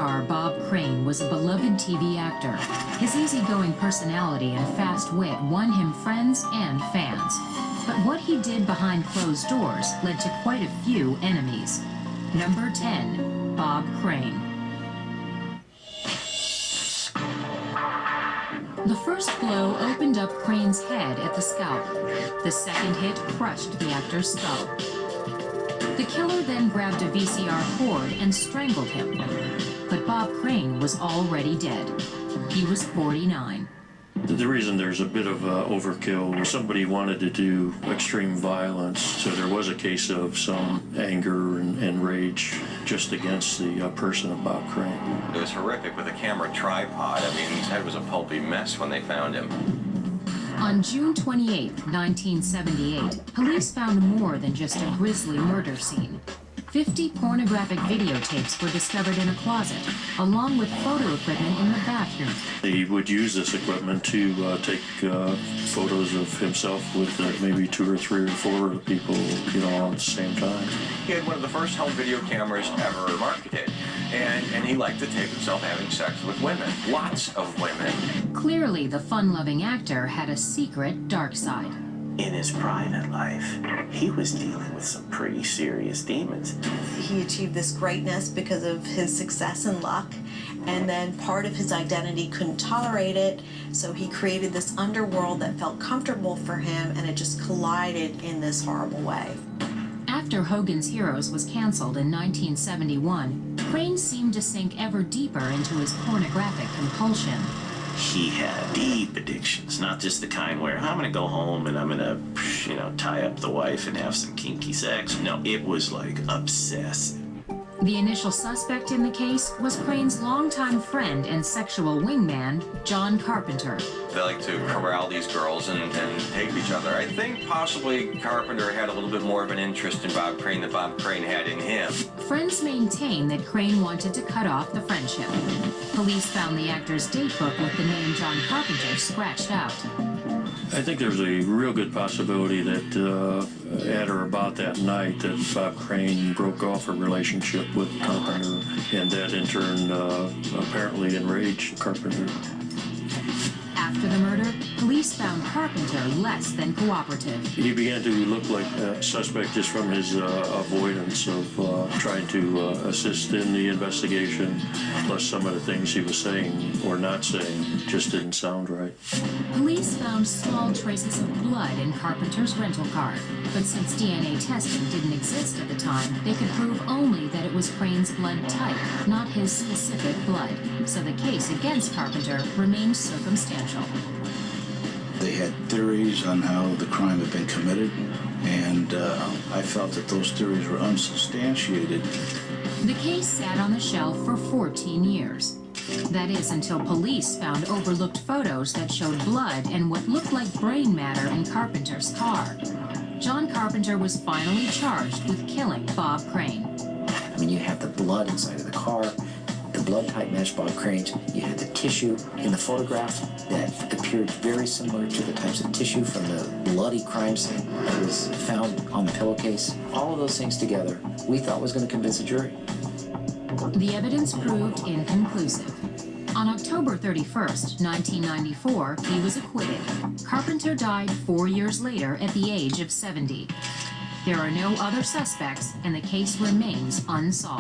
star Bob Crane was a beloved TV actor. His easygoing personality and fast wit won him friends and fans. But what he did behind closed doors led to quite a few enemies. Number 10, Bob Crane. The first blow opened up Crane's head at the scalp. The second hit crushed the actor's skull. The killer then grabbed a VCR cord and strangled him. But Bob Crane was already dead. He was 49. The reason there's a bit of overkill, somebody wanted to do extreme violence, so there was a case of some anger and rage just against the person of Bob Crane. It was horrific with a camera tripod. I mean, his head was a pulpy mess when they found him. On June 28, 1978, police found more than just a grisly murder scene. 50 pornographic videotapes were discovered in a closet, along with photo equipment in the bathroom. He would use this equipment to take photos of himself with maybe 2 or 3 or 4 people, all at the same time. He had one of the first home video cameras ever marketed, and he liked to tape himself having sex with women, lots of women. Clearly, the fun-loving actor had a secret dark side. In his private life, he was dealing with some pretty serious demons. He achieved this greatness because of his success and luck, and then part of his identity couldn't tolerate it, so he created this underworld that felt comfortable for him, and it just collided in this horrible way. After Hogan's Heroes was canceled in 1971, Crane seemed to sink ever deeper into his pornographic compulsion. He had deep addictions, not just the kind where I'm going to go home and I'm going to, tie up the wife and have some kinky sex. No, it was like obsessive. The initial suspect in the case was Crane's longtime friend and sexual wingman, John Carpenter. They like to corral these girls and tape each other. I think possibly Carpenter had a little bit more of an interest in Bob Crane than Bob Crane had in him. Friends maintain that Crane wanted to cut off the friendship. Police found the actor's date book with the name John Carpenter scratched out. I think there's a real good possibility that at or about that night that Bob Crane broke off a relationship with Carpenter, and that in turn apparently enraged Carpenter. After the murder, police found Carpenter less than cooperative. He began to look like a suspect just from his avoidance of trying to assist in the investigation, plus some of the things he was saying or not saying just didn't sound right. Police found small traces of blood in Carpenter's rental car, but since DNA testing didn't exist at the time, they could prove only that it was Crane's blood type, not his specific blood. So the case against Carpenter remained circumstantial. They had theories on how the crime had been committed, and I felt that those theories were unsubstantiated. The case sat on the shelf for 14 years. That is until police found overlooked photos that showed blood and what looked like brain matter in Carpenter's car. John Carpenter was finally charged with killing Bob Crane. I mean, you have the blood inside of the car. The blood type matched Bob Crane's. You had the tissue in the photograph that appeared very similar to the types of tissue from the bloody crime scene that was found on the pillowcase. All of those things together, we thought was going to convince a jury. The evidence proved inconclusive. On October 31st, 1994, he was acquitted. Carpenter died 4 years later at the age of 70. There are no other suspects, and the case remains unsolved.